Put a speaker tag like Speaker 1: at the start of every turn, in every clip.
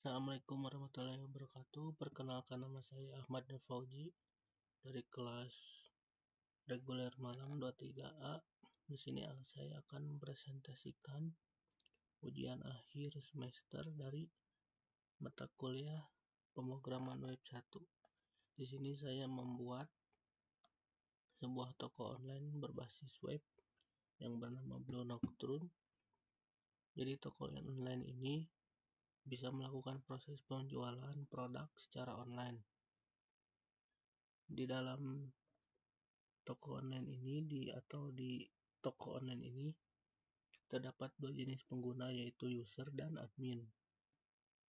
Speaker 1: Assalamualaikum warahmatullahi wabarakatuh. Perkenalkan, nama saya Ahmad Nur Fauzi dari kelas reguler malam 23A. Di sini saya akan mempresentasikan ujian akhir semester dari mata kuliah pemrograman web 1. Di sini saya membuat sebuah toko online berbasis web yang bernama Blue Nocturne. Jadi toko online ini bisa melakukan proses penjualan produk secara online. Di dalam toko online ini di toko online ini terdapat dua jenis pengguna, yaitu user dan admin.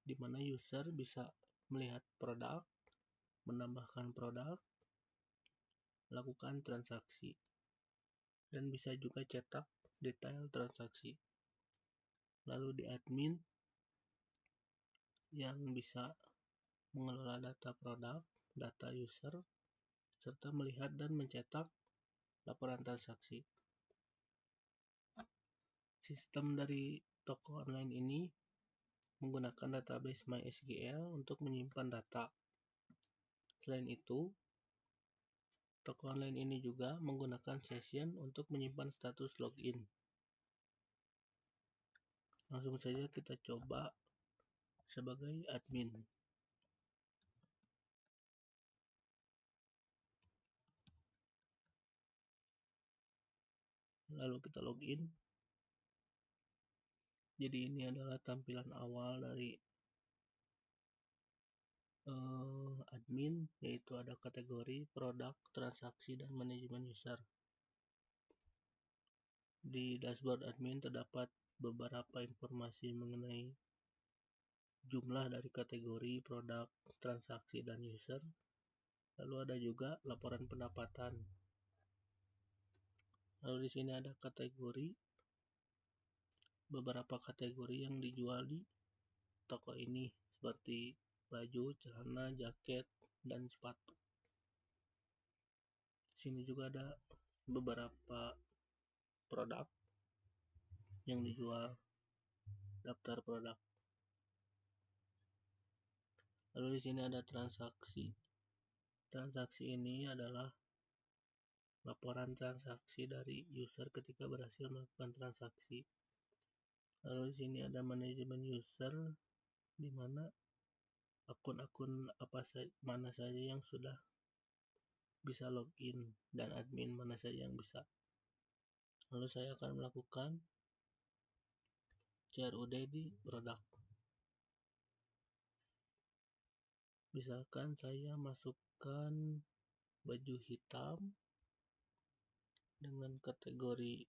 Speaker 1: Di mana user bisa melihat produk, menambahkan produk, melakukan transaksi, dan bisa juga cetak detail transaksi. Lalu di admin yang bisa mengelola data produk, data user, serta melihat dan mencetak laporan transaksi. Sistem dari toko online ini menggunakan database MySQL untuk menyimpan data. Selain itu, toko online ini juga menggunakan session untuk menyimpan status login. Langsung saja kita coba sebagai admin. Lalu kita login. Jadi ini adalah tampilan awal dari admin, yaitu ada kategori, produk, transaksi, dan manajemen user. Di dashboard admin terdapat beberapa informasi mengenai jumlah dari kategori, produk, transaksi, dan user. Lalu ada juga laporan pendapatan. Lalu di sini ada kategori, beberapa kategori yang dijual di toko ini seperti baju, celana, jaket, dan sepatu. Sini juga ada beberapa produk yang dijual, daftar produk. Lalu di sini ada transaksi. Transaksi ini adalah laporan transaksi dari user ketika berhasil melakukan transaksi. Lalu di sini ada manajemen user, di mana akun-akun mana saja yang sudah bisa login, dan admin mana saja yang bisa. Lalu saya akan melakukan CRUD di produk. Misalkan saya masukkan baju hitam dengan kategori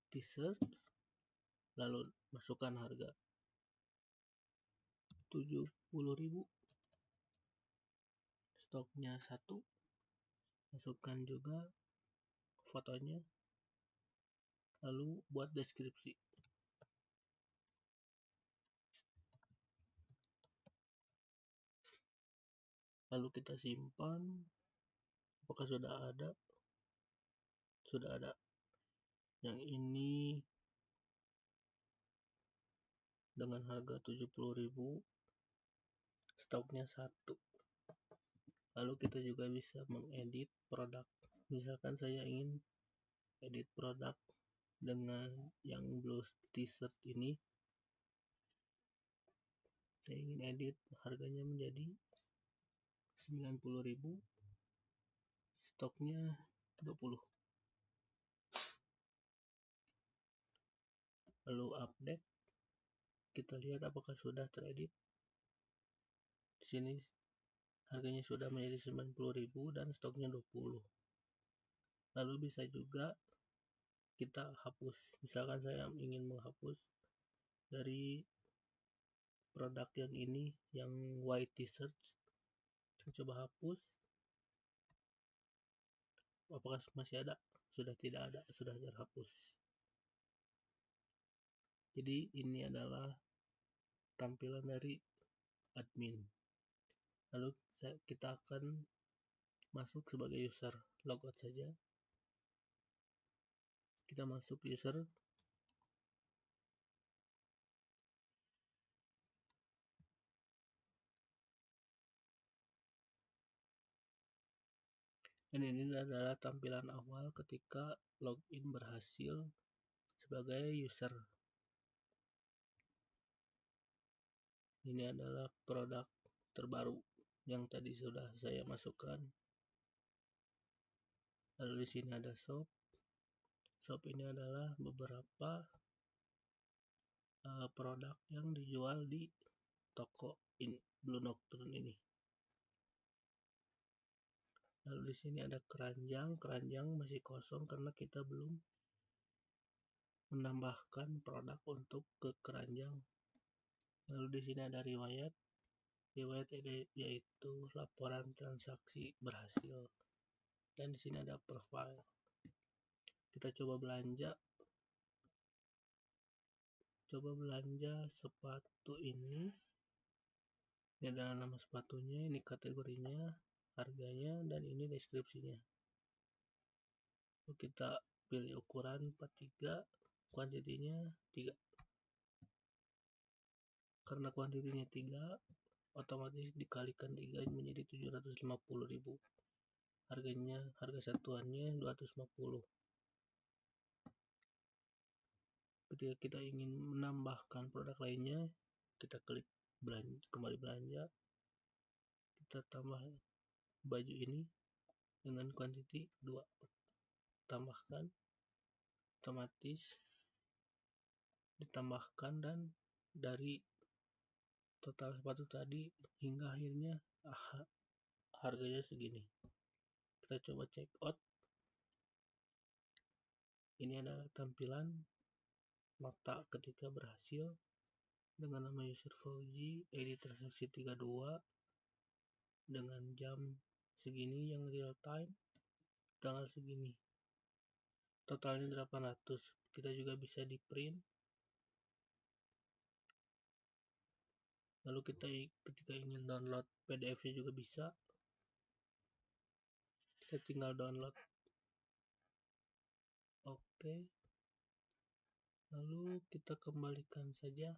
Speaker 1: t-shirt, lalu masukkan harga 70.000, stoknya 1, masukkan juga fotonya, lalu buat deskripsi. Lalu kita simpan. Apakah sudah ada? Sudah ada. Yang ini dengan harga 70.000, stoknya 1. Lalu kita juga bisa mengedit produk. Misalkan saya ingin edit produk dengan yang blue t-shirt ini. Saya ingin edit harganya menjadi 90.000, stoknya 20. Lalu update, kita lihat apakah sudah teredit. Di sini harganya sudah menjadi 90.000 dan stoknya 20. Lalu bisa juga kita hapus. Misalkan saya ingin menghapus dari produk yang ini, yang white t-shirt. Saya coba hapus. Apakah masih ada? Sudah tidak ada, sudah terhapus. Jadi ini adalah tampilan dari admin. Lalu kita akan masuk sebagai user. Logout saja. Kita masuk user. Dan ini adalah tampilan awal ketika login berhasil sebagai user. Ini adalah produk terbaru yang tadi sudah saya masukkan. Lalu di sini ada shop. Shop ini adalah beberapa produk yang dijual di toko Blue Nocturne ini. Lalu di sini ada keranjang. Keranjang masih kosong karena kita belum menambahkan produk untuk ke keranjang. Lalu di sini ada riwayat. Riwayat yaitu laporan transaksi berhasil. Dan di sini ada profile. Kita coba belanja. Sepatu ini. Ini adalah nama sepatunya, ini kategorinya, harganya, dan ini deskripsinya. Lalu kita pilih ukuran 43, kuantitinya 3. Karena kuantitinya 3, otomatis dikalikan 3 menjadi 750.000. Harga satuannya 250. Ketika kita ingin menambahkan produk lainnya, kita klik kembali belanja. Kita tambah baju ini dengan kuantiti 2. Tambahkan, otomatis ditambahkan, dan dari total sepatu tadi hingga akhirnya harganya segini. Kita coba check out. Ini adalah tampilan nota ketika berhasil dengan nama user Fauji, ID transaksi 32 dengan jam segini yang real time, tanggal segini. Totalnya 800. Kita juga bisa di print. Lalu ketika ingin download PDF-nya juga bisa. Kita tinggal download. Oke. Lalu kita kembalikan saja.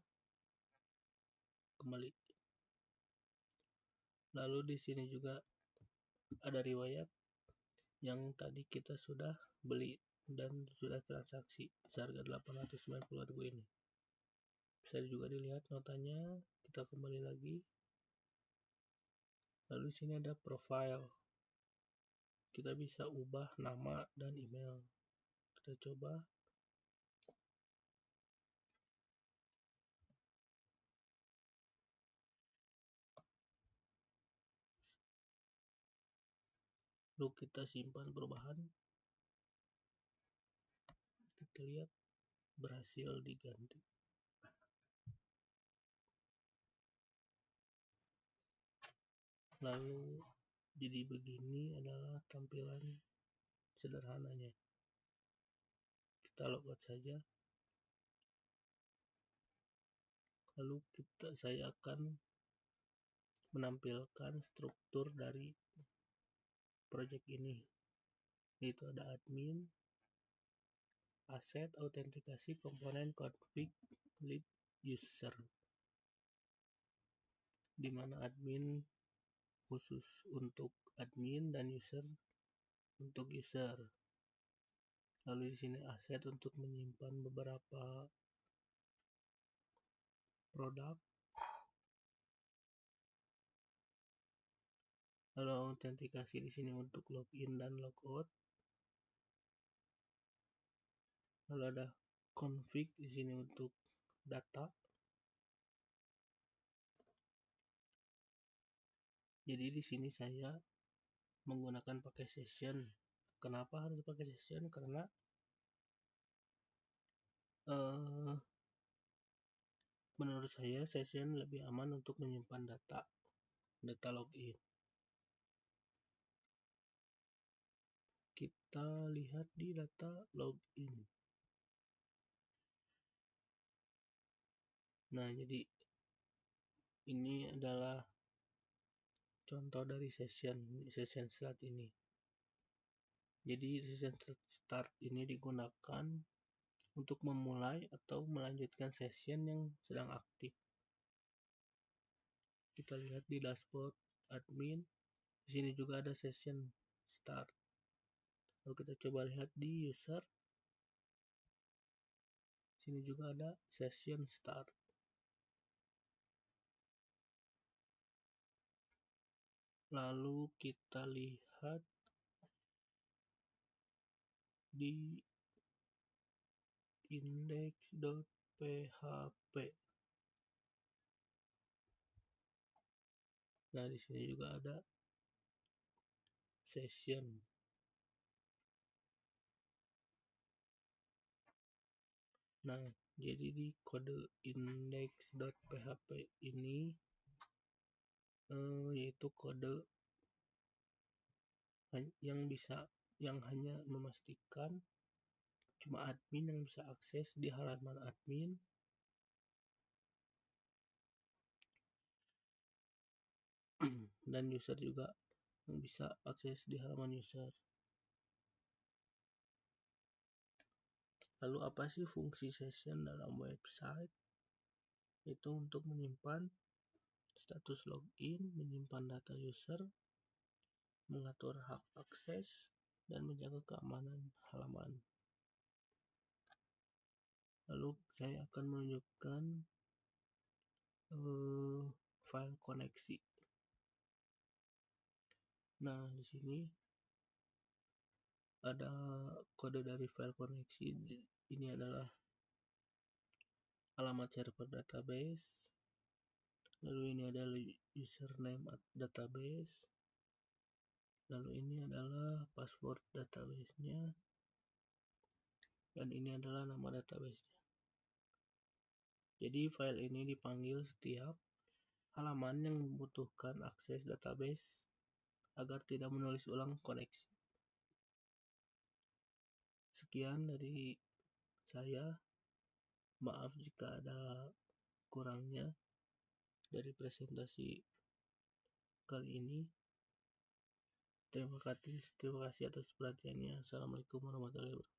Speaker 1: Kembali. Lalu di sini juga ada riwayat yang tadi kita sudah beli dan sudah transaksi seharga 890.000 ini. Bisa juga dilihat notanya. Kita kembali lagi. Lalu di sini ada profile. Kita bisa ubah nama dan email. Kita coba. Lalu kita simpan perubahan. Kita lihat berhasil diganti. Lalu jadi begini adalah tampilan sederhananya. Kita logout saja. Lalu saya akan menampilkan struktur dari project ini. Yaitu ada admin, aset, autentikasi, komponen, config, lib, user. Di mana admin khusus untuk admin dan user untuk user. Lalu di sini aset untuk menyimpan beberapa produk. Lalu autentikasi di sini untuk login dan logout. Lalu ada config di sini untuk data. Jadi di sini saya menggunakan pakai session. Kenapa harus pakai session? Karena menurut saya session lebih aman untuk menyimpan data login. Kita lihat di data login. Nah, jadi ini adalah contoh dari session start ini. Jadi session start ini digunakan untuk memulai atau melanjutkan session yang sedang aktif. Kita lihat di dashboard admin. Di sini juga ada session start. Lalu kita coba lihat di user. Sini juga ada session start. Lalu kita lihat di index.php. Nah, di sini juga ada session. Nah, jadi di kode index.php ini yaitu kode yang hanya memastikan cuma admin yang bisa akses di halaman admin, dan user juga yang bisa akses di halaman user. Lalu apa sih fungsi session dalam website? Itu untuk menyimpan status login, menyimpan data user, mengatur hak akses, dan menjaga keamanan halaman. Lalu saya akan menunjukkan file koneksi. Nah, di sini ada kode dari file koneksi. Ini adalah alamat server database. Lalu ini adalah username database. Lalu ini adalah password database-nya. Dan ini adalah nama database-nya. Jadi file ini dipanggil setiap halaman yang membutuhkan akses database agar tidak menulis ulang koneksi. Sekian dari saya. Maaf jika ada kurangnya dari presentasi kali ini. Terima kasih atas perhatiannya. Assalamualaikum warahmatullahi wabarakatuh.